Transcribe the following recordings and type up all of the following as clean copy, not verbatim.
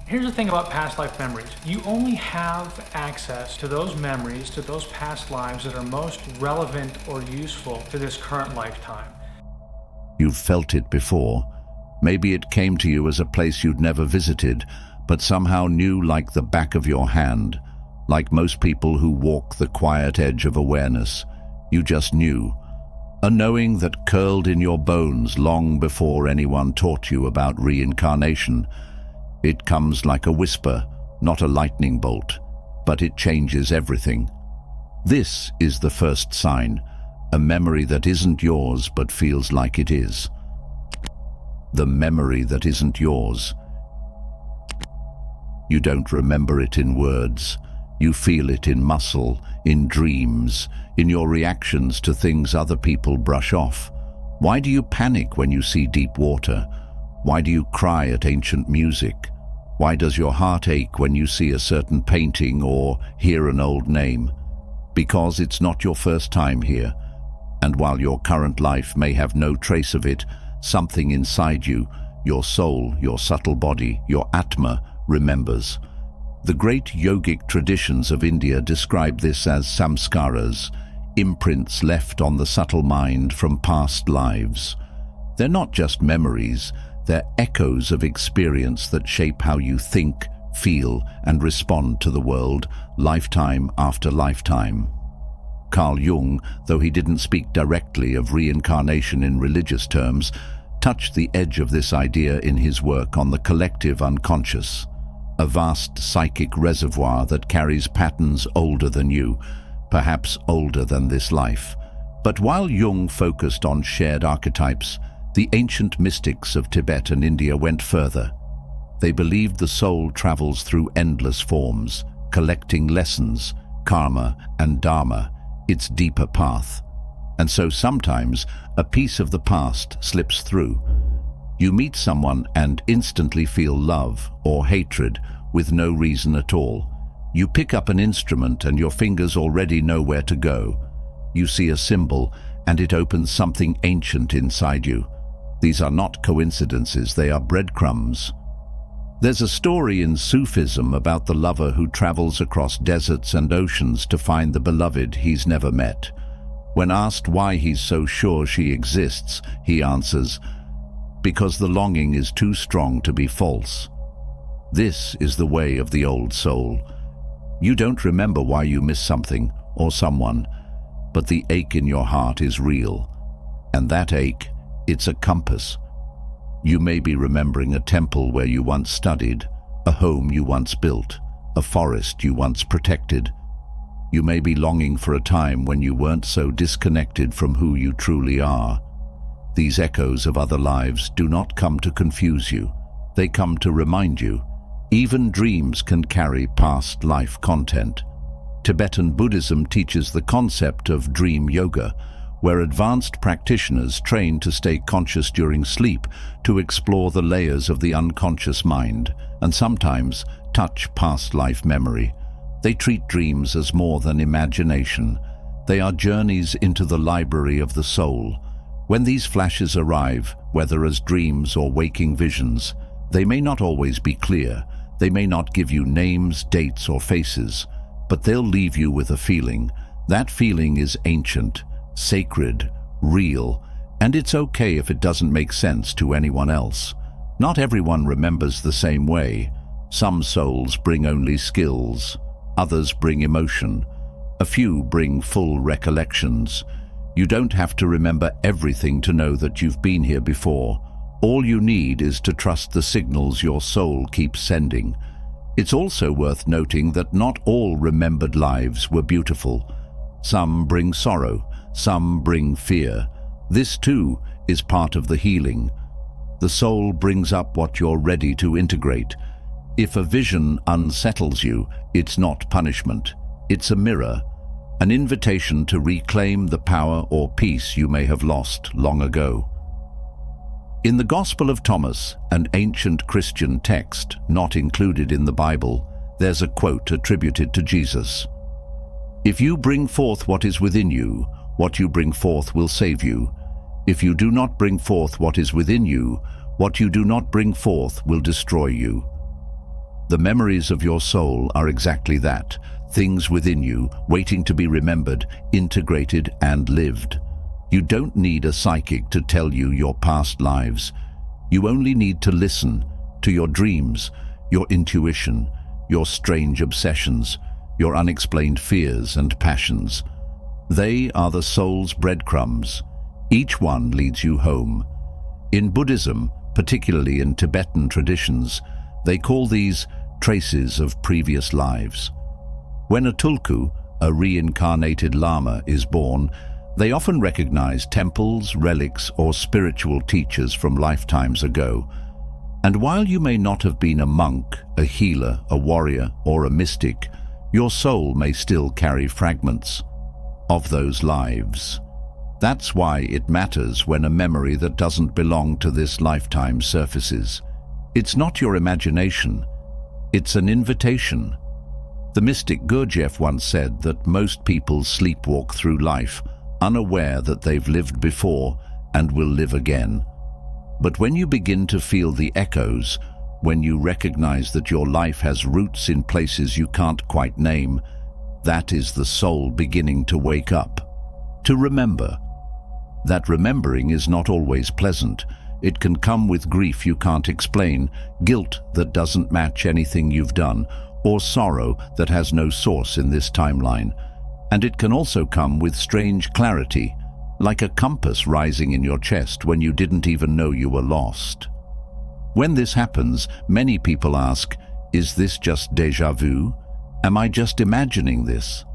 Here's the thing about past life memories. You only have access to those memories, to those past lives that are most relevant or useful to this current lifetime. You've felt it before. Maybe it came to you as a place you'd never visited, but somehow knew like the back of your hand. Like most people who walk the quiet edge of awareness, you just knew. A knowing that curled in your bones long before anyone taught you about reincarnation. It comes like a whisper, not a lightning bolt, but it changes everything. This is the first sign, a memory that isn't yours but feels like it is. The memory that isn't yours. You don't remember it in words. You feel it in muscle, in dreams, in your reactions to things other people brush off. Why do you panic when you see deep water? Why do you cry at ancient music? Why does your heart ache when you see a certain painting or hear an old name? Because it's not your first time here. And while your current life may have no trace of it, something inside you, your soul, your subtle body, your Atma, remembers. The great yogic traditions of India describe this as samskaras, imprints left on the subtle mind from past lives. They're not just memories, they're echoes of experience that shape how you think, feel, and respond to the world, lifetime after lifetime. Carl Jung, though he didn't speak directly of reincarnation in religious terms, touched the edge of this idea in his work on the collective unconscious, a vast psychic reservoir that carries patterns older than you, perhaps older than this life. But while Jung focused on shared archetypes, the ancient mystics of Tibet and India went further. They believed the soul travels through endless forms, collecting lessons, karma and dharma, its deeper path. And so sometimes a piece of the past slips through. You meet someone and instantly feel love or hatred with no reason at all. You pick up an instrument and your fingers already know where to go. You see a symbol and it opens something ancient inside you. These are not coincidences, they are breadcrumbs. There's a story in Sufism about the lover who travels across deserts and oceans to find the beloved he's never met. When asked why he's so sure she exists, he answers, "Because the longing is too strong to be false." This is the way of the old soul. You don't remember why you miss something or someone, but the ache in your heart is real. And that ache, it's a compass. You may be remembering a temple where you once studied, a home you once built, a forest you once protected. You may be longing for a time when you weren't so disconnected from who you truly are. These echoes of other lives do not come to confuse you. They come to remind you. Even dreams can carry past life content. Tibetan Buddhism teaches the concept of dream yoga, where advanced practitioners train to stay conscious during sleep to explore the layers of the unconscious mind and sometimes touch past life memory. They treat dreams as more than imagination. They are journeys into the library of the soul. When these flashes arrive, whether as dreams or waking visions, they may not always be clear. They may not give you names, dates, or faces, but they'll leave you with a feeling. That feeling is ancient, sacred, real, and it's okay if it doesn't make sense to anyone else. Not everyone remembers the same way. Some souls bring only skills, others bring emotion, a few bring full recollections. You don't have to remember everything to know that you've been here before. All you need is to trust the signals your soul keeps sending. It's also worth noting that not all remembered lives were beautiful. Some bring sorrow, some bring fear. This too is part of the healing. The soul brings up what you're ready to integrate. If a vision unsettles you, it's not punishment. It's a mirror, an invitation to reclaim the power or peace you may have lost long ago. In the Gospel of Thomas, an ancient Christian text not included in the Bible, there's a quote attributed to Jesus. "If you bring forth what is within you, what you bring forth will save you. If you do not bring forth what is within you, what you do not bring forth will destroy you." The memories of your soul are exactly that, things within you waiting to be remembered, integrated and lived. You don't need a psychic to tell you your past lives. You only need to listen to your dreams, your intuition, your strange obsessions, your unexplained fears and passions. They are the soul's breadcrumbs. Each one leads you home. In Buddhism, particularly in Tibetan traditions, they call these traces of previous lives. When a tulku, a reincarnated lama, is born, they often recognize temples, relics, or spiritual teachers from lifetimes ago. And while you may not have been a monk, a healer, a warrior, or a mystic, your soul may still carry fragments of those lives. That's why it matters when a memory that doesn't belong to this lifetime surfaces. It's not your imagination, it's an invitation. The mystic Gurdjieff once said that most people sleepwalk through life, unaware that they've lived before and will live again. But when you begin to feel the echoes, when you recognize that your life has roots in places you can't quite name, that is the soul beginning to wake up, to remember. That remembering is not always pleasant. It can come with grief you can't explain, guilt that doesn't match anything you've done, or sorrow that has no source in this timeline. And it can also come with strange clarity, like a compass rising in your chest when you didn't even know you were lost. When this happens, many people ask, is this just déjà vu? Am I just imagining this?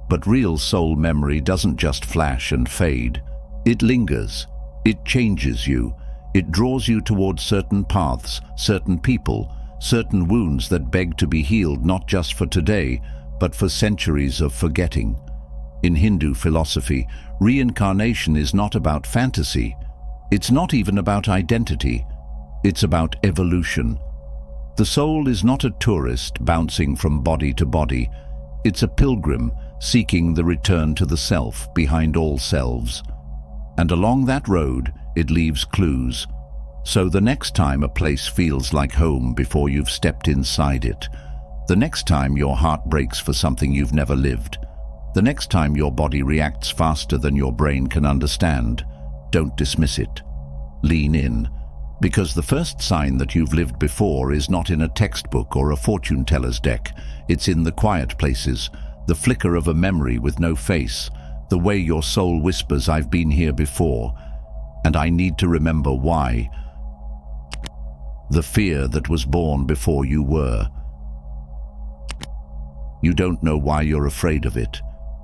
But real soul memory doesn't just flash and fade. It lingers. It changes you. It draws you towards certain paths, certain people, certain wounds that beg to be healed not just for today, but for centuries of forgetting. In Hindu philosophy, reincarnation is not about fantasy. It's not even about identity. It's about evolution. The soul is not a tourist bouncing from body to body. It's a pilgrim seeking the return to the self behind all selves. And along that road, it leaves clues. So the next time a place feels like home before you've stepped inside it, the next time your heart breaks for something you've never lived, the next time your body reacts faster than your brain can understand, don't dismiss it. Lean in, because the first sign that you've lived before is not in a textbook or a fortune teller's deck. It's in the quiet places, the flicker of a memory with no face, the way your soul whispers, I've been here before, and I need to remember why. The fear that was born before you were. You don't know why you're afraid of it.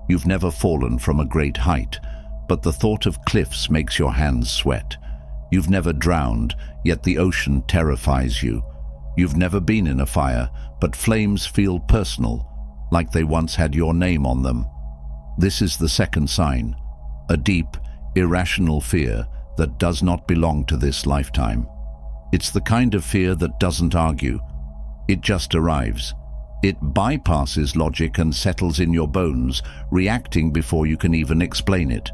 You've never fallen from a great height, but the thought of cliffs makes your hands sweat. You've never drowned, yet the ocean terrifies you. You've never been in a fire, but flames feel personal, like they once had your name on them. This is the second sign, a deep, irrational fear that does not belong to this lifetime. It's the kind of fear that doesn't argue. It just arrives. It bypasses logic and settles in your bones, reacting before you can even explain it.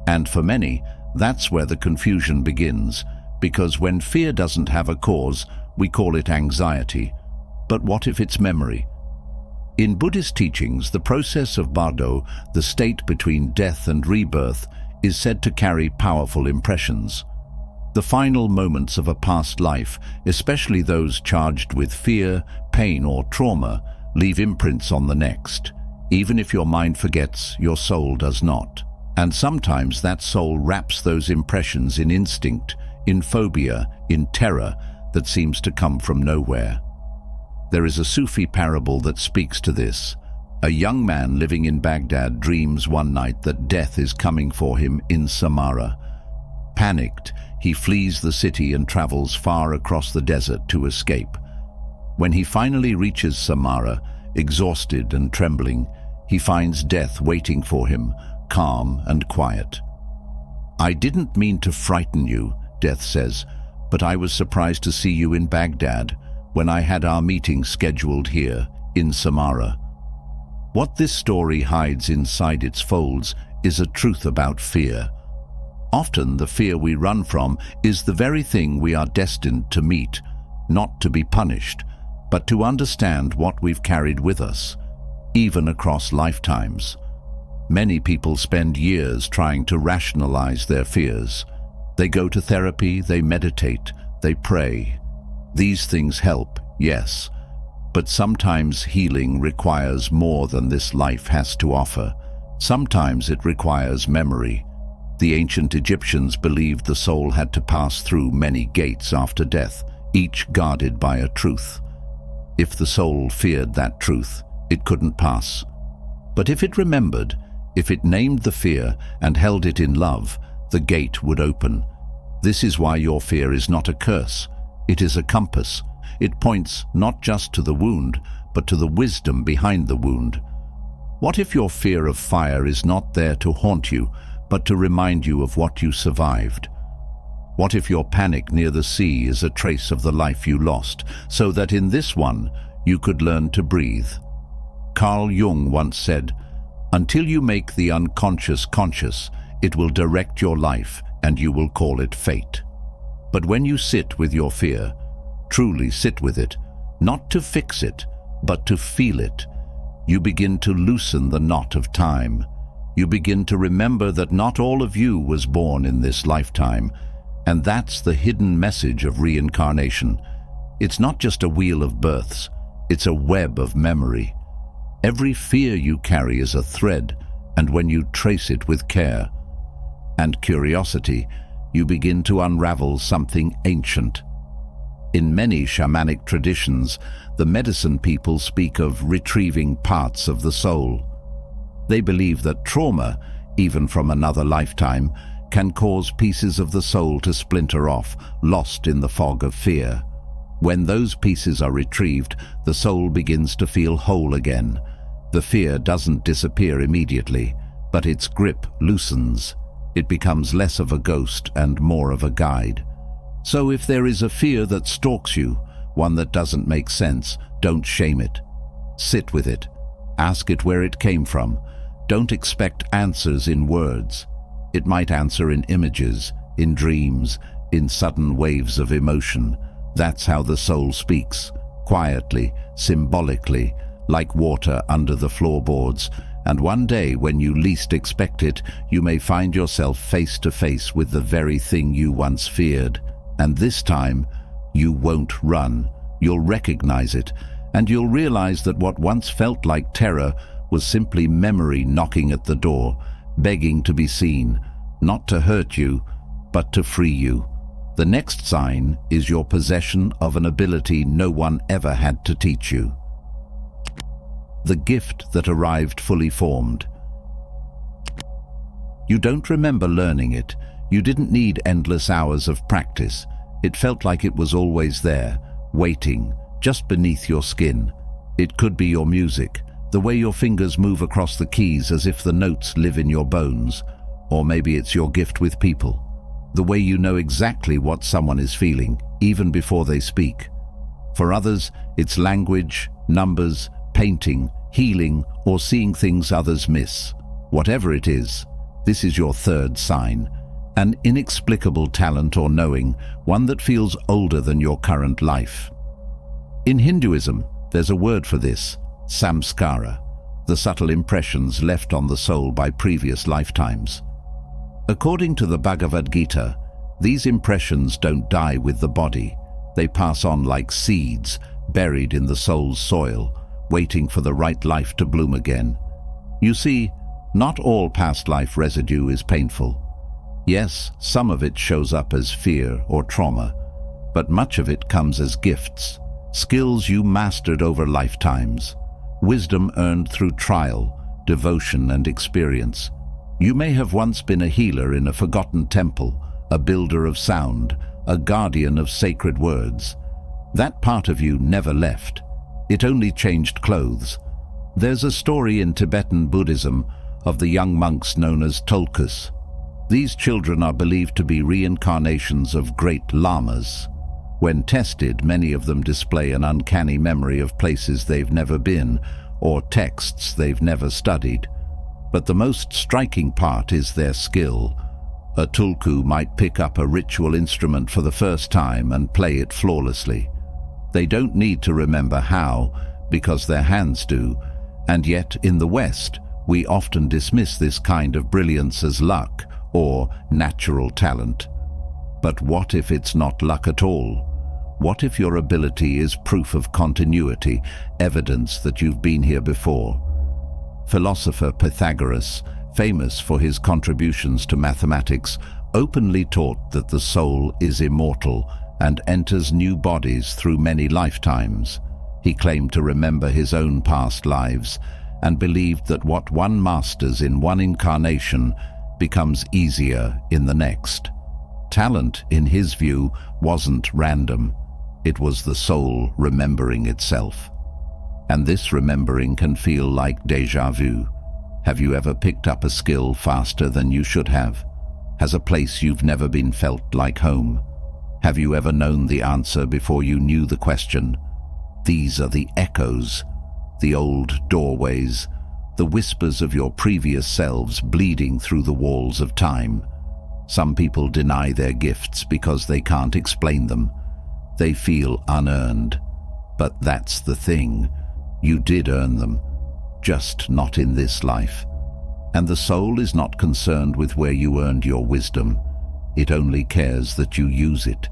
And for many, that's where the confusion begins, because when fear doesn't have a cause, we call it anxiety. But what if it's memory? In Buddhist teachings, the process of bardo, the state between death and rebirth, is said to carry powerful impressions. The final moments of a past life, especially those charged with fear, pain, or trauma, leave imprints on the next. Even if your mind forgets, your soul does not. And sometimes that soul wraps those impressions in instinct, in phobia, in terror that seems to come from nowhere. There is a Sufi parable that speaks to this. A young man living in Baghdad dreams one night that death is coming for him in Samarra. Panicked, he flees the city and travels far across the desert to escape. When he finally reaches Samarra, exhausted and trembling, he finds death waiting for him, calm and quiet. "I didn't mean to frighten you," Death says, "but I was surprised to see you in Baghdad when I had our meeting scheduled here in Samarra." What this story hides inside its folds is a truth about fear. Often the fear we run from is the very thing we are destined to meet, not to be punished, but to understand what we've carried with us, even across lifetimes. Many people spend years trying to rationalize their fears. They go to therapy, they meditate, they pray. These things help, yes, but sometimes healing requires more than this life has to offer. Sometimes it requires memory. The ancient Egyptians believed the soul had to pass through many gates after death, each guarded by a truth. If the soul feared that truth, it couldn't pass. But if it remembered, if it named the fear and held it in love, the gate would open. This is why your fear is not a curse. It is a compass. It points not just to the wound, but to the wisdom behind the wound. What if your fear of fire is not there to haunt you, but to remind you of what you survived? What if your panic near the sea is a trace of the life you lost, so that in this one you could learn to breathe? Carl Jung once said, "Until you make the unconscious conscious, it will direct your life and you will call it fate." But when you sit with your fear, truly sit with it, not to fix it, but to feel it, you begin to loosen the knot of time. You begin to remember that not all of you was born in this lifetime, and that's the hidden message of reincarnation. It's not just a wheel of births, it's a web of memory. Every fear you carry is a thread, and when you trace it with care and curiosity, you begin to unravel something ancient. In many shamanic traditions, the medicine people speak of retrieving parts of the soul. They believe that trauma, even from another lifetime, can cause pieces of the soul to splinter off, lost in the fog of fear. When those pieces are retrieved, the soul begins to feel whole again. The fear doesn't disappear immediately, but its grip loosens. It becomes less of a ghost and more of a guide. So if there is a fear that stalks you, one that doesn't make sense, don't shame it. Sit with it. Ask it where it came from. Don't expect answers in words. It might answer in images, in dreams, in sudden waves of emotion. That's how the soul speaks, quietly, symbolically, like water under the floorboards. And one day, when you least expect it, you may find yourself face to face with the very thing you once feared. And this time, you won't run. You'll recognize it, and you'll realize that what once felt like terror was simply memory knocking at the door, begging to be seen, not to hurt you, but to free you. The next sign is your possession of an ability no one ever had to teach you. The gift that arrived fully formed. You don't remember learning it. You didn't need endless hours of practice. It felt like it was always there, waiting, just beneath your skin. It could be your music, the way your fingers move across the keys as if the notes live in your bones. Or maybe it's your gift with people, the way you know exactly what someone is feeling, even before they speak. For others, it's language, numbers, painting, healing, or seeing things others miss. Whatever it is, this is your third sign. An inexplicable talent or knowing, one that feels older than your current life. In Hinduism, there's a word for this, samskara, the subtle impressions left on the soul by previous lifetimes. According to the Bhagavad Gita, these impressions don't die with the body. They pass on like seeds, buried in the soul's soil, waiting for the right life to bloom again. You see, not all past life residue is painful. Yes, some of it shows up as fear or trauma, but much of it comes as gifts, skills you mastered over lifetimes, wisdom earned through trial, devotion, and experience. You may have once been a healer in a forgotten temple, a builder of sound, a guardian of sacred words. That part of you never left. It only changed clothes. There's a story in Tibetan Buddhism of the young monks known as tulkus. These children are believed to be reincarnations of great lamas. When tested, many of them display an uncanny memory of places they've never been or texts they've never studied. But the most striking part is their skill. A tulku might pick up a ritual instrument for the first time and play it flawlessly. They don't need to remember how, because their hands do, and yet in the West, we often dismiss this kind of brilliance as luck or natural talent. But what if it's not luck at all? What if your ability is proof of continuity, evidence that you've been here before? Philosopher Pythagoras, famous for his contributions to mathematics, openly taught that the soul is immortal and enters new bodies through many lifetimes. He claimed to remember his own past lives and believed that what one masters in one incarnation becomes easier in the next. Talent, in his view, wasn't random. It was the soul remembering itself. And this remembering can feel like déjà vu. Have you ever picked up a skill faster than you should have? Has a place you've never been felt like home? Have you ever known the answer before you knew the question? These are the echoes, the old doorways, the whispers of your previous selves bleeding through the walls of time. Some people deny their gifts because they can't explain them. They feel unearned. But that's the thing. You did earn them, just not in this life. And the soul is not concerned with where you earned your wisdom. It only cares that you use it.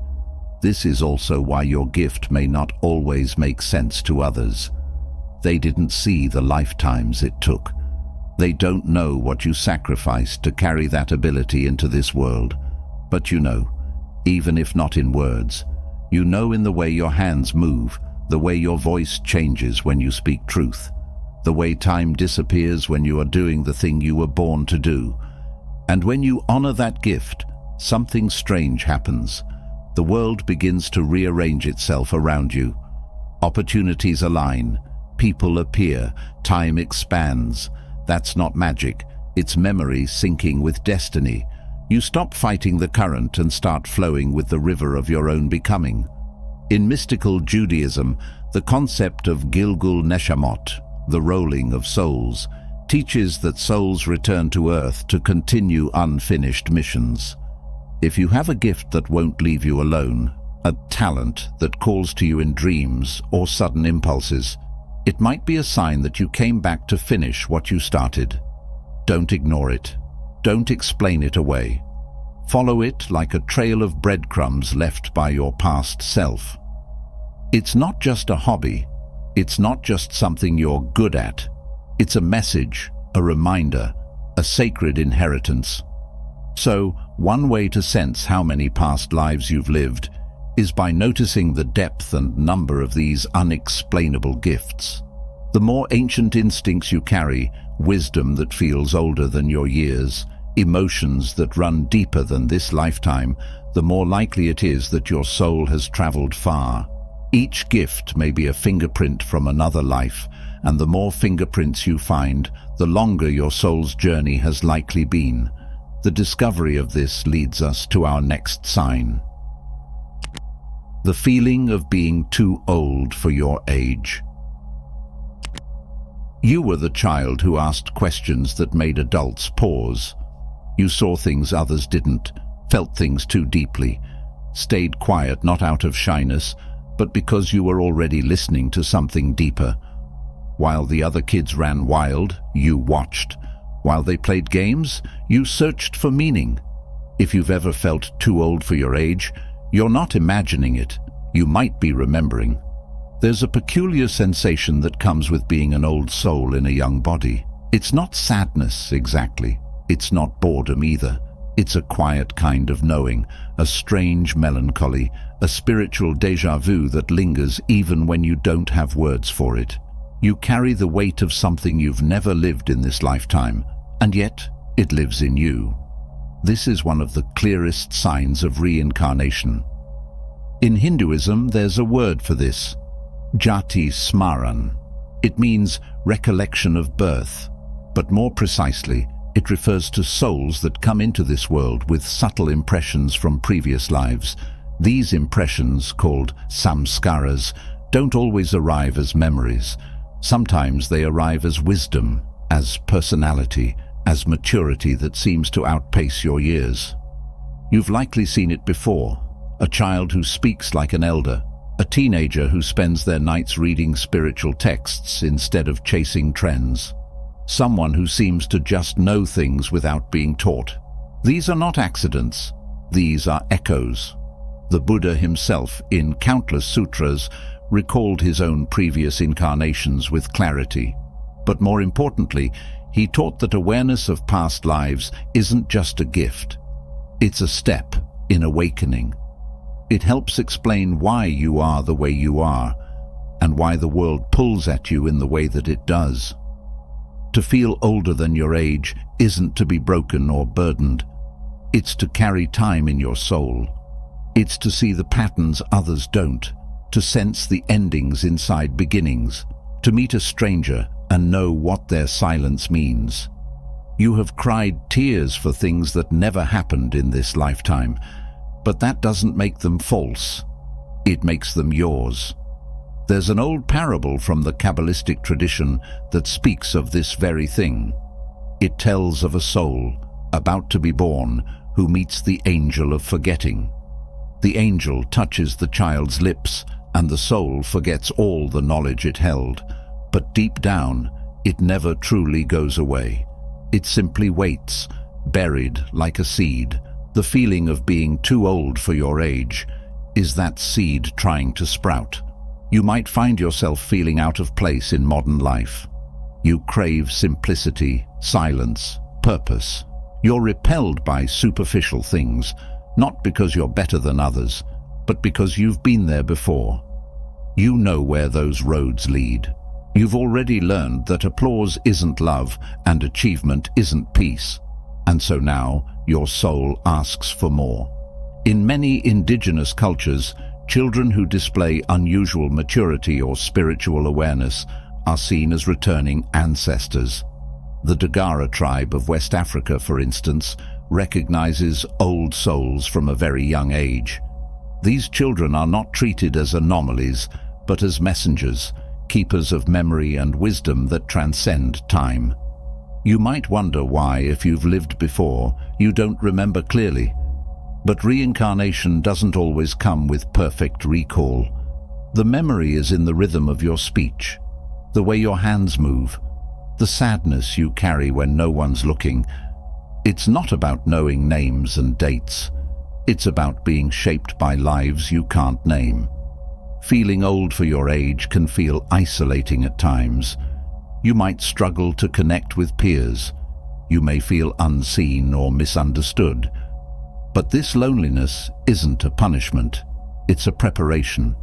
This is also why your gift may not always make sense to others. They didn't see the lifetimes it took. They don't know what you sacrificed to carry that ability into this world. But you know, even if not in words, you know in the way your hands move, the way your voice changes when you speak truth, the way time disappears when you are doing the thing you were born to do. And when you honor that gift, something strange happens. The world begins to rearrange itself around you. Opportunities align, people appear, time expands. That's not magic, it's memory syncing with destiny. You stop fighting the current and start flowing with the river of your own becoming. In mystical Judaism, the concept of Gilgul Neshamot, the rolling of souls, teaches that souls return to earth to continue unfinished missions. If you have a gift that won't leave you alone, a talent that calls to you in dreams or sudden impulses, it might be a sign that you came back to finish what you started. Don't ignore it. Don't explain it away. Follow it like a trail of breadcrumbs left by your past self. It's not just a hobby. It's not just something you're good at. It's a message, a reminder, a sacred inheritance. So, one way to sense how many past lives you've lived is by noticing the depth and number of these unexplainable gifts. The more ancient instincts you carry, wisdom that feels older than your years, emotions that run deeper than this lifetime, the more likely it is that your soul has traveled far. Each gift may be a fingerprint from another life, and the more fingerprints you find, the longer your soul's journey has likely been. The discovery of this leads us to our next sign. The feeling of being too old for your age. You were the child who asked questions that made adults pause. You saw things others didn't, felt things too deeply, stayed quiet not out of shyness, but because you were already listening to something deeper. While the other kids ran wild, you watched. While they played games, you searched for meaning. If you've ever felt too old for your age, you're not imagining it. You might be remembering. There's a peculiar sensation that comes with being an old soul in a young body. It's not sadness exactly. It's not boredom either. It's a quiet kind of knowing, a strange melancholy, a spiritual déjà vu that lingers even when you don't have words for it. You carry the weight of something you've never lived in this lifetime, and yet it lives in you. This is one of the clearest signs of reincarnation. In Hinduism, there's a word for this, jati smaran. It means recollection of birth, but more precisely, it refers to souls that come into this world with subtle impressions from previous lives. These impressions, called samskaras, don't always arrive as memories. Sometimes they arrive as wisdom, as personality, as maturity that seems to outpace your years. You've likely seen it before, a child who speaks like an elder, A teenager who spends their nights reading spiritual texts instead of chasing trends. Someone who seems to just know things without being taught. These are not accidents. These are echoes. The Buddha himself, in countless sutras, recalled his own previous incarnations with clarity. But more importantly, he taught that awareness of past lives isn't just a gift. It's a step in awakening. It helps explain why you are the way you are, and why the world pulls at you in the way that it does. To feel older than your age isn't to be broken or burdened. It's to carry time in your soul. It's to see the patterns others don't, to sense the endings inside beginnings, to meet a stranger and know what their silence means. You have cried tears for things that never happened in this lifetime, but that doesn't make them false. It makes them yours. There's an old parable from the Kabbalistic tradition that speaks of this very thing. It tells of a soul about to be born who meets the angel of forgetting. The angel touches the child's lips, and the soul forgets all the knowledge it held. But deep down, it never truly goes away. It simply waits, buried like a seed. The feeling of being too old for your age is that seed trying to sprout. You might find yourself feeling out of place in modern life. You crave simplicity, silence, purpose. You're repelled by superficial things, not because you're better than others, but because you've been there before. You know where those roads lead. You've already learned that applause isn't love and achievement isn't peace. And so now, your soul asks for more. In many indigenous cultures, children who display unusual maturity or spiritual awareness are seen as returning ancestors. The Deja tribe of West Africa, for instance, recognizes old souls from a very young age. These children are not treated as anomalies, but as messengers, keepers of memory and wisdom that transcend time. You might wonder why, if you've lived before, you don't remember clearly. But reincarnation doesn't always come with perfect recall. The memory is in the rhythm of your speech, the way your hands move, the sadness you carry when no one's looking. It's not about knowing names and dates. It's about being shaped by lives you can't name. Feeling old for your age can feel isolating at times. You might struggle to connect with peers. You may feel unseen or misunderstood. But this loneliness isn't a punishment. It's a preparation.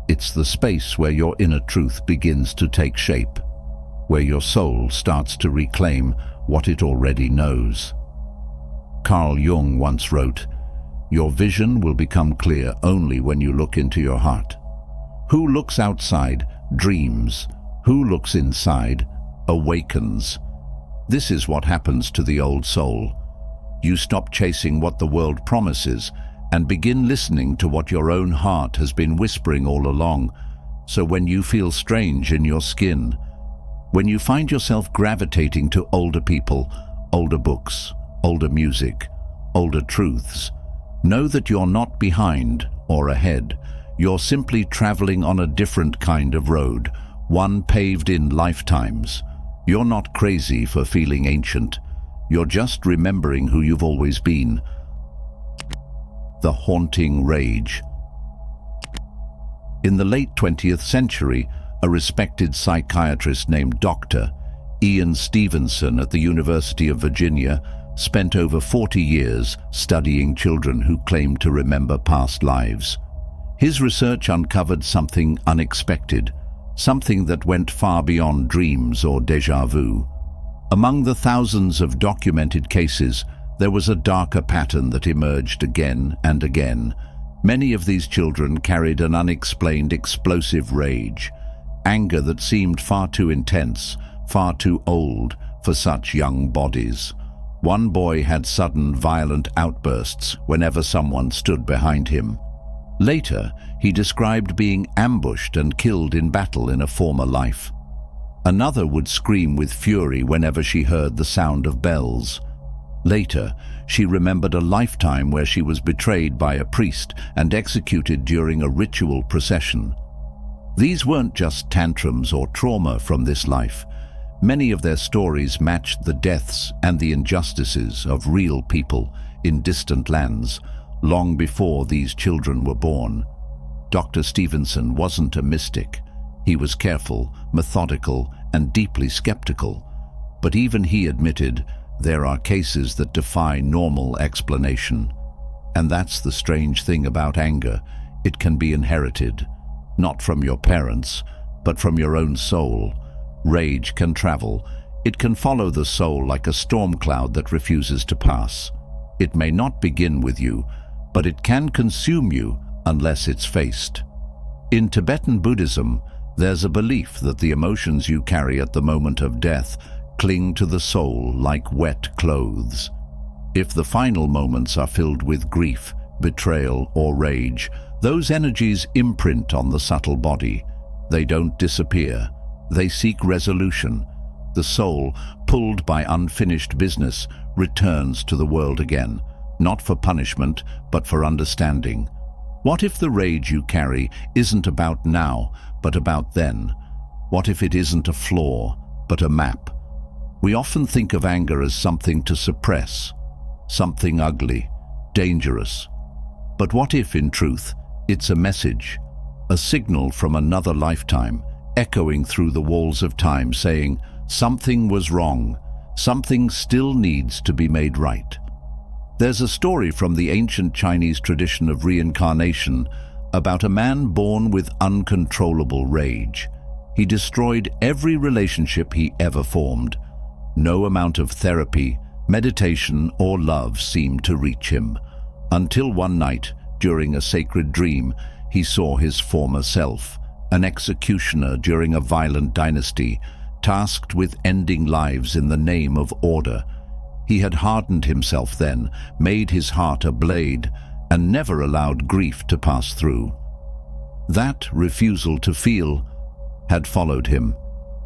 It's the space where your inner truth begins to take shape, where your soul starts to reclaim what it already knows. Carl Jung once wrote, "Your vision will become clear only when you look into your heart. Who looks outside dreams. Who looks inside awakens." This is what happens to the old soul. You stop chasing what the world promises and begin listening to what your own heart has been whispering all along. So when you feel strange in your skin, when you find yourself gravitating to older people, older books, older music, older truths, know that you're not behind or ahead. You're simply traveling on a different kind of road, one paved in lifetimes. You're not crazy for feeling ancient. You're just remembering who you've always been. The haunting rage. In the late 20th century, a respected psychiatrist named Dr. Ian Stevenson at the University of Virginia spent over 40 years studying children who claimed to remember past lives. His research uncovered something unexpected, something that went far beyond dreams or déjà vu. Among the thousands of documented cases, there was a darker pattern that emerged again and again. Many of these children carried an unexplained explosive rage, anger that seemed far too intense, far too old for such young bodies. One boy had sudden violent outbursts whenever someone stood behind him. Later, he described being ambushed and killed in battle in a former life. Another would scream with fury whenever she heard the sound of bells. Later, she remembered a lifetime where she was betrayed by a priest and executed during a ritual procession. These weren't just tantrums or trauma from this life. Many of their stories matched the deaths and the injustices of real people in distant lands, long before these children were born. Dr. Stevenson wasn't a mystic. He was careful, methodical, and deeply skeptical. But even he admitted there are cases that defy normal explanation. And that's the strange thing about anger. It can be inherited, not from your parents, but from your own soul. Rage can travel. It can follow the soul like a storm cloud that refuses to pass. It may not begin with you, but it can consume you unless it's faced. In Tibetan Buddhism, there's a belief that the emotions you carry at the moment of death cling to the soul like wet clothes. If the final moments are filled with grief, betrayal, or rage, those energies imprint on the subtle body. They don't disappear. They seek resolution. The soul, pulled by unfinished business, returns to the world again, not for punishment, but for understanding. What if the rage you carry isn't about now, but about then? What if it isn't a flaw, but a map? We often think of anger as something to suppress, something ugly, dangerous. But what if, in truth, it's a message, a signal from another lifetime, echoing through the walls of time, saying, something was wrong, something still needs to be made right? There's a story from the ancient Chinese tradition of reincarnation about a man born with uncontrollable rage. He destroyed every relationship he ever formed. No amount of therapy, meditation, or love seemed to reach him, until one night, during a sacred dream, he saw his former self, an executioner during a violent dynasty, tasked with ending lives in the name of order. He had hardened himself then, made his heart a blade, and never allowed grief to pass through. That refusal to feel had followed him.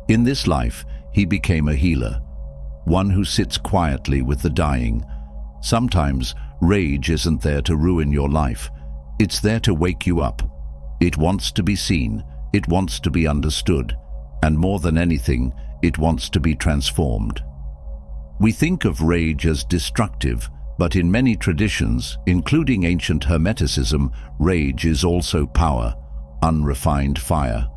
In this life, he became a healer, one who sits quietly with the dying. Sometimes, rage isn't there to ruin your life. It's there to wake you up. It wants to be seen. It wants to be understood. And more than anything, it wants to be transformed. We think of rage as destructive, but in many traditions, including ancient Hermeticism, rage is also power, unrefined fire.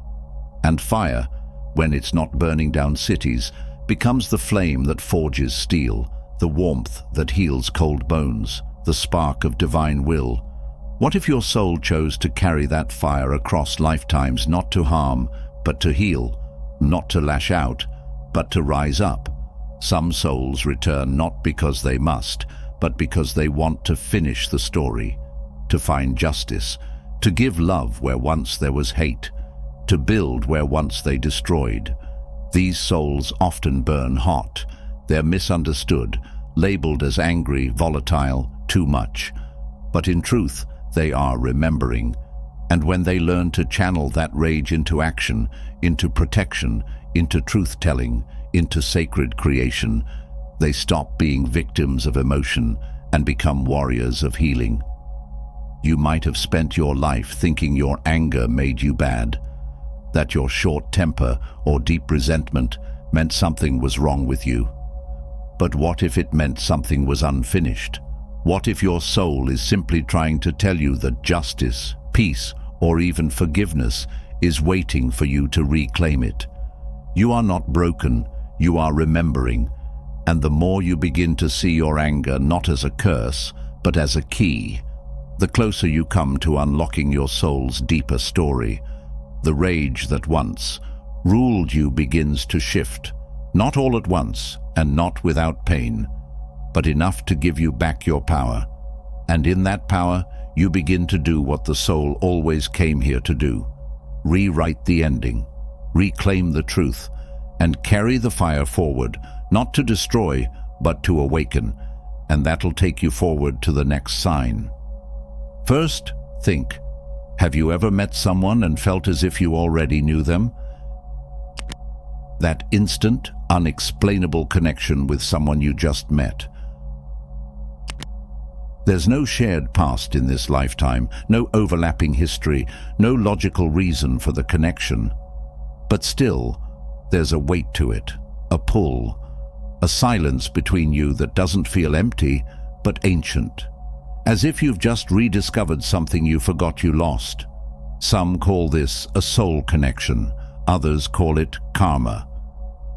And fire, when it's not burning down cities, becomes the flame that forges steel, the warmth that heals cold bones, the spark of divine will. What if your soul chose to carry that fire across lifetimes, not to harm, but to heal, not to lash out, but to rise up? Some souls return not because they must, but because they want to finish the story, to find justice, to give love where once there was hate, to build where once they destroyed. These souls often burn hot. They're misunderstood, labeled as angry, volatile, too much. But in truth, they are remembering. And when they learn to channel that rage into action, into protection, into truth-telling, into sacred creation, they stop being victims of emotion and become warriors of healing. You might have spent your life thinking your anger made you bad, that your short temper or deep resentment meant something was wrong with you. But what if it meant something was unfinished? What if your soul is simply trying to tell you that justice, peace, or even forgiveness is waiting for you to reclaim it? You are not broken, you are remembering. And the more you begin to see your anger not as a curse, but as a key, the closer you come to unlocking your soul's deeper story. The rage that once ruled you begins to shift, not all at once and not without pain, but enough to give you back your power. And in that power, you begin to do what the soul always came here to do: rewrite the ending, reclaim the truth, and carry the fire forward, not to destroy, but to awaken, and that'll take you forward to the next sign. First, think. Have you ever met someone and felt as if you already knew them? That instant, unexplainable connection with someone you just met. There's no shared past in this lifetime, no overlapping history, no logical reason for the connection. But still, there's a weight to it, a pull, a silence between you that doesn't feel empty, but ancient. As if you've just rediscovered something you forgot you lost. Some call this a soul connection, others call it karma.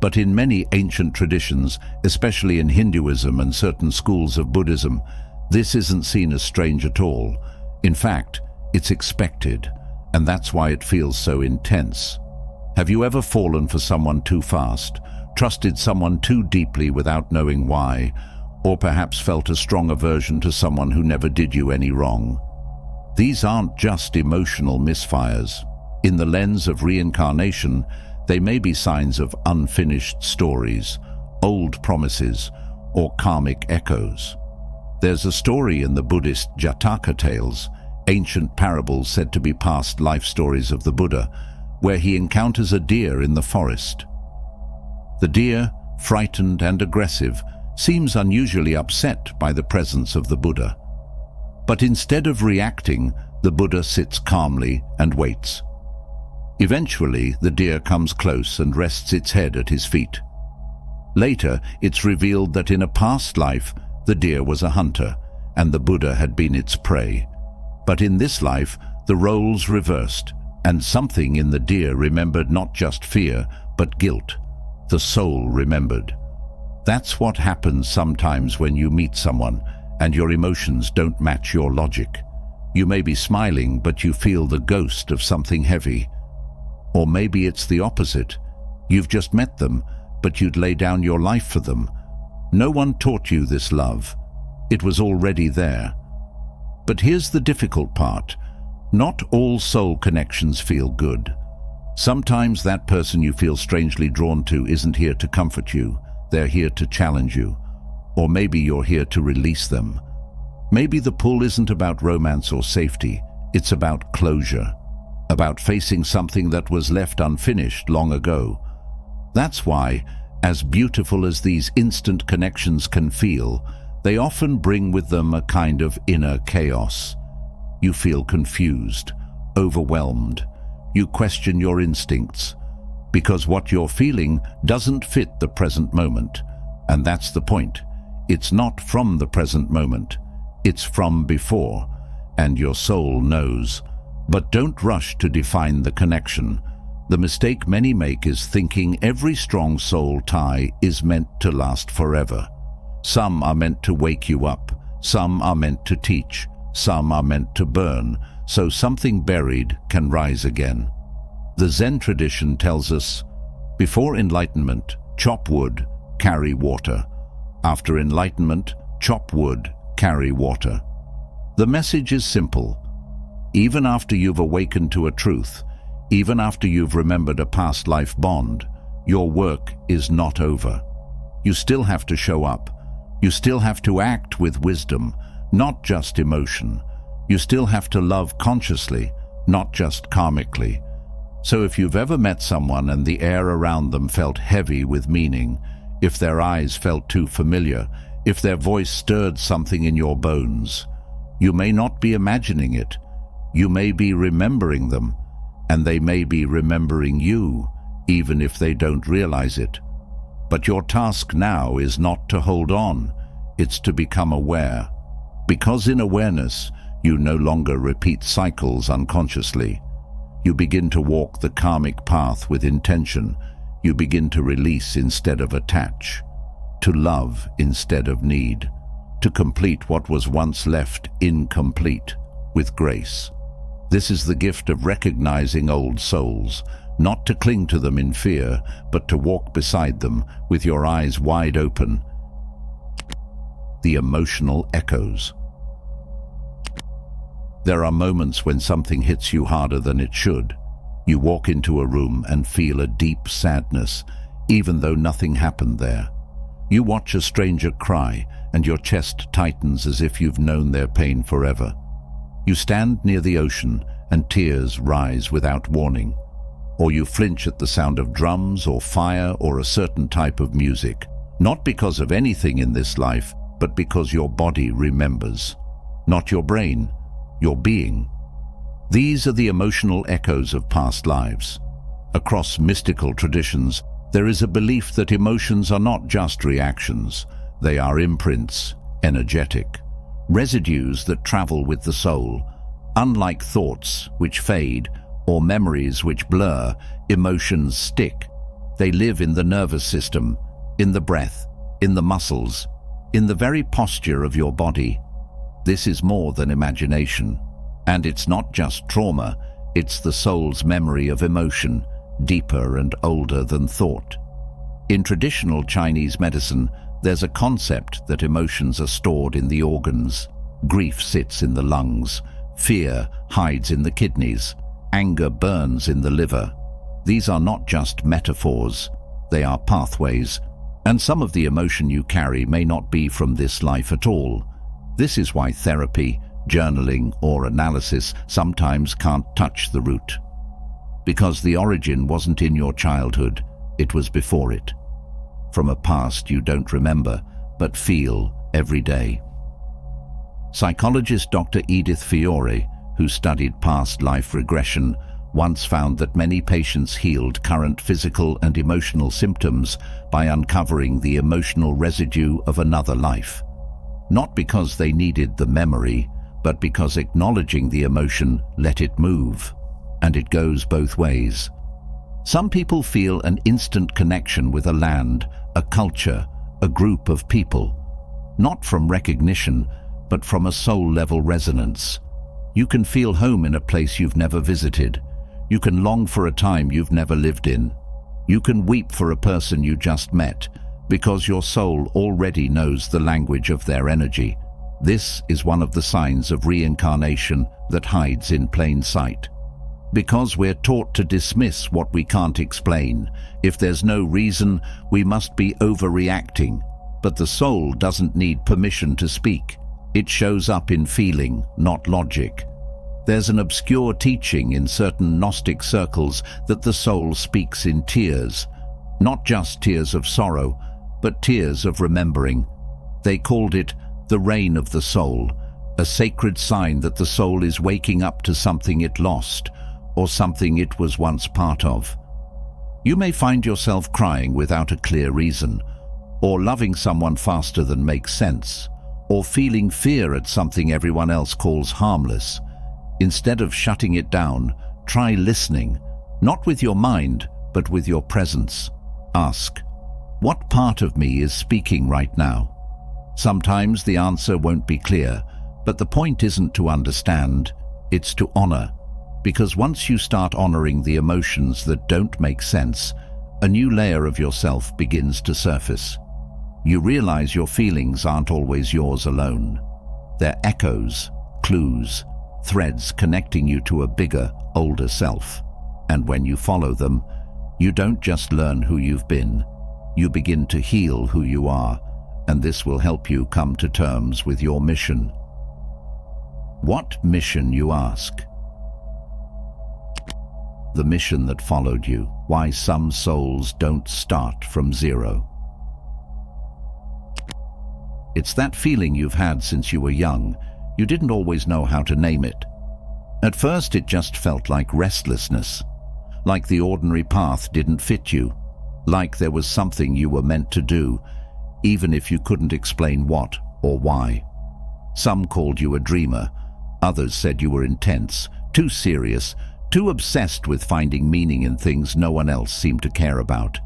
But in many ancient traditions, especially in Hinduism and certain schools of Buddhism, this isn't seen as strange at all. In fact, it's expected, and that's why it feels so intense. Have you ever fallen for someone too fast, trusted someone too deeply without knowing why, or perhaps felt a strong aversion to someone who never did you any wrong? These aren't just emotional misfires. In the lens of reincarnation, they may be signs of unfinished stories, old promises, or karmic echoes. There's a story in the Buddhist Jataka tales, ancient parables said to be past life stories of the Buddha, where he encounters a deer in the forest. The deer, frightened and aggressive, seems unusually upset by the presence of the Buddha. But instead of reacting, the Buddha sits calmly and waits. Eventually, the deer comes close and rests its head at his feet. Later, it's revealed that in a past life, the deer was a hunter, and the Buddha had been its prey. But in this life, the roles reversed, and something in the deer remembered not just fear, but guilt. The soul remembered. That's what happens sometimes when you meet someone, and your emotions don't match your logic. You may be smiling, but you feel the ghost of something heavy. Or maybe it's the opposite. You've just met them, but you'd lay down your life for them. No one taught you this love. It was already there. But here's the difficult part. Not all soul connections feel good. Sometimes that person you feel strangely drawn to isn't here to comfort you. They're here to challenge you. Or maybe you're here to release them. Maybe the pull isn't about romance or safety. It's about closure. About facing something that was left unfinished long ago. That's why, as beautiful as these instant connections can feel, they often bring with them a kind of inner chaos. You feel confused, overwhelmed. You question your instincts, because what you're feeling doesn't fit the present moment. And that's the point. It's not from the present moment. It's from before, and your soul knows. But don't rush to define the connection. The mistake many make is thinking every strong soul tie is meant to last forever. Some are meant to wake you up. Some are meant to teach. Some are meant to burn, so something buried can rise again. The Zen tradition tells us, before enlightenment, chop wood, carry water. After enlightenment, chop wood, carry water. The message is simple. Even after you've awakened to a truth, even after you've remembered a past life bond, your work is not over. You still have to show up. You still have to act with wisdom, not just emotion. You still have to love consciously, not just karmically. So if you've ever met someone and the air around them felt heavy with meaning, if their eyes felt too familiar, if their voice stirred something in your bones, you may not be imagining it. You may be remembering them, and they may be remembering you, even if they don't realize it. But your task now is not to hold on, it's to become aware. Because in awareness, you no longer repeat cycles unconsciously. You begin to walk the karmic path with intention. You begin to release instead of attach, to love instead of need, to complete what was once left incomplete with grace. This is the gift of recognizing old souls, not to cling to them in fear, but to walk beside them with your eyes wide open. The emotional echoes. There are moments when something hits you harder than it should. You walk into a room and feel a deep sadness, even though nothing happened there. You watch a stranger cry, and your chest tightens as if you've known their pain forever. You stand near the ocean, and tears rise without warning. Or you flinch at the sound of drums or fire or a certain type of music, not because of anything in this life, but because your body remembers. not your brain, your being. These are the emotional echoes of past lives. Across mystical traditions, there is a belief that emotions are not just reactions, they are imprints, energetic, residues that travel with the soul. Unlike thoughts, which fade, or memories which blur, emotions stick. They live in the nervous system, in the breath, in the muscles, in the very posture of your body. This is more than imagination. And it's not just trauma, it's the soul's memory of emotion, deeper and older than thought. In traditional Chinese medicine, there's a concept that emotions are stored in the organs. Grief sits in the lungs, fear hides in the kidneys, anger burns in the liver. These are not just metaphors, they are pathways, and some of the emotion you carry may not be from this life at all. This is why therapy, journaling, or analysis sometimes can't touch the root. Because the origin wasn't in your childhood, it was before it. From a past you don't remember, but feel every day. Psychologist Dr. Edith Fiore, who studied past life regression, once found that many patients healed current physical and emotional symptoms by uncovering the emotional residue of another life. Not because they needed the memory, but because acknowledging the emotion let it move. And it goes both ways. Some people feel an instant connection with a land, a culture, a group of people. Not from recognition, but from a soul-level resonance. You can feel home in a place you've never visited. You can long for a time you've never lived in. You can weep for a person you just met, because your soul already knows the language of their energy. This is one of the signs of reincarnation that hides in plain sight. Because we're taught to dismiss what we can't explain. If there's no reason, we must be overreacting. But the soul doesn't need permission to speak. It shows up in feeling, not logic. There's an obscure teaching in certain Gnostic circles that the soul speaks in tears. Not just tears of sorrow, but tears of remembering. They called it the rain of the soul, a sacred sign that the soul is waking up to something it lost, or something it was once part of. You may find yourself crying without a clear reason, or loving someone faster than makes sense, or feeling fear at something everyone else calls harmless. Instead of shutting it down, try listening, not with your mind, but with your presence. Ask, what part of me is speaking right now? Sometimes the answer won't be clear, but the point isn't to understand, it's to honor. Because once you start honoring the emotions that don't make sense, a new layer of yourself begins to surface. You realize your feelings aren't always yours alone. They're echoes, clues, threads connecting you to a bigger, older self. And when you follow them, you don't just learn who you've been, you begin to heal who you are, and this will help you come to terms with your mission. What mission, you ask? The mission that followed you, why some souls don't start from zero. It's that feeling you've had since you were young. You didn't always know how to name it. At first it just felt like restlessness, like the ordinary path didn't fit you, like there was something you were meant to do, even if you couldn't explain what or why. Some called you a dreamer, others said you were intense, too serious, too obsessed with finding meaning in things no one else seemed to care about.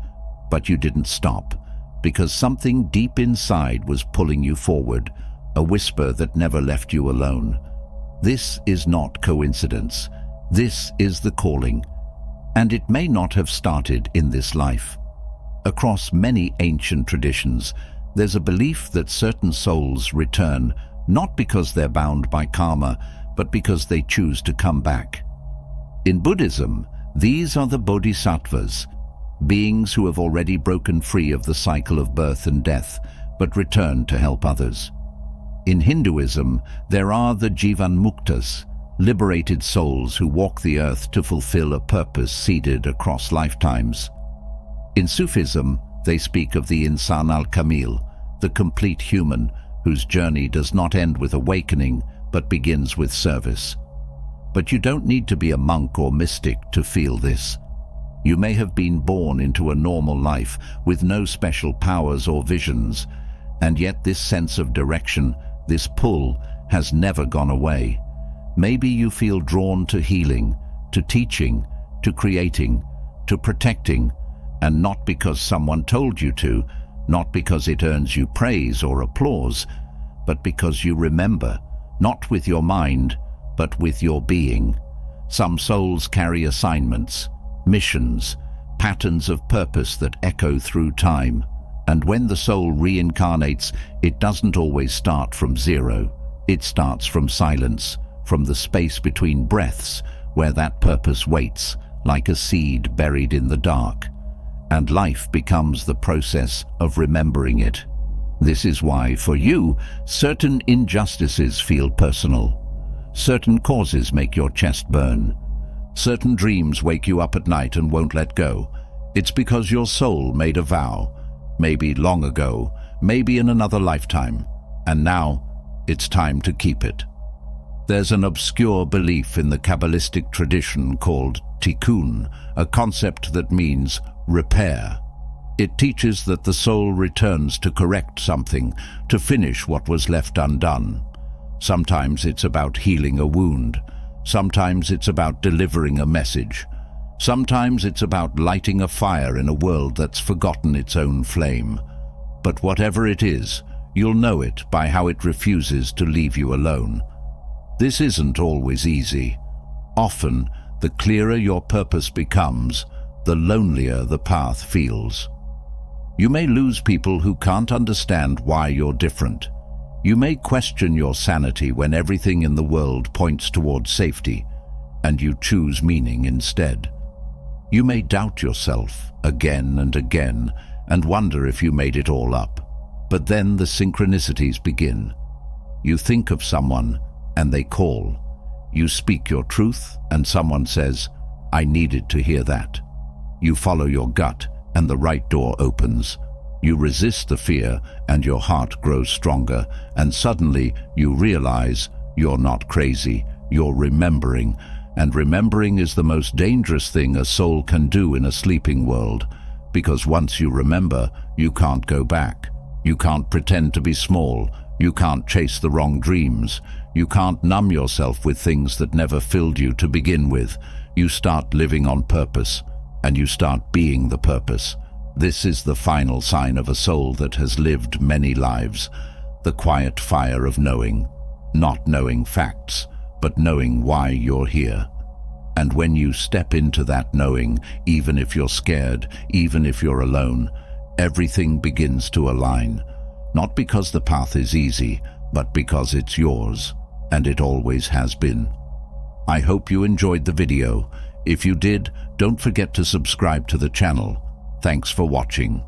But you didn't stop, because something deep inside was pulling you forward, a whisper that never left you alone. This is not coincidence. This is the calling. And it may not have started in this life. Across many ancient traditions, there's a belief that certain souls return, not because they're bound by karma, but because they choose to come back. In Buddhism, these are the bodhisattvas, beings who have already broken free of the cycle of birth and death, but return to help others. In Hinduism, there are the jivanmuktas, liberated souls who walk the earth to fulfill a purpose seeded across lifetimes. In Sufism, they speak of the insan al-kamil, the complete human, whose journey does not end with awakening, but begins with service. But you don't need to be a monk or mystic to feel this. You may have been born into a normal life with no special powers or visions, and yet this sense of direction, this pull, has never gone away. Maybe you feel drawn to healing, to teaching, to creating, to protecting, and not because someone told you to, not because it earns you praise or applause, but because you remember, not with your mind, but with your being. Some souls carry assignments, missions, patterns of purpose that echo through time. And when the soul reincarnates, it doesn't always start from zero. It starts from silence, from the space between breaths, where that purpose waits, like a seed buried in the dark. And life becomes the process of remembering it. This is why, for you, certain injustices feel personal. Certain causes make your chest burn. Certain dreams wake you up at night and won't let go. It's because your soul made a vow, maybe long ago, maybe in another lifetime, and now it's time to keep it. There's an obscure belief in the Kabbalistic tradition called tikkun, a concept that means repair. It teaches that the soul returns to correct something, to finish what was left undone. Sometimes it's about healing a wound. Sometimes it's about delivering a message. Sometimes it's about lighting a fire in a world that's forgotten its own flame. But whatever it is, you'll know it by how it refuses to leave you alone. This isn't always easy. Often, the clearer your purpose becomes, the lonelier the path feels. You may lose people who can't understand why you're different. You may question your sanity when everything in the world points towards safety, and you choose meaning instead. You may doubt yourself again and again and wonder if you made it all up. But then the synchronicities begin. You think of someone and they call. You speak your truth and someone says, "I needed to hear that." You follow your gut and the right door opens. You resist the fear and your heart grows stronger, and suddenly you realize you're not crazy, you're remembering. And remembering is the most dangerous thing a soul can do in a sleeping world, because once you remember, you can't go back. You can't pretend to be small. You can't chase the wrong dreams. You can't numb yourself with things that never filled you to begin with. You start living on purpose, and you start being the purpose. This is the final sign of a soul that has lived many lives, the quiet fire of knowing, not knowing facts, but knowing why you're here. And when you step into that knowing, even if you're scared, even if you're alone, everything begins to align. Not because the path is easy, but because it's yours, and it always has been. I hope you enjoyed the video. If you did, don't forget to subscribe to the channel. Thanks for watching.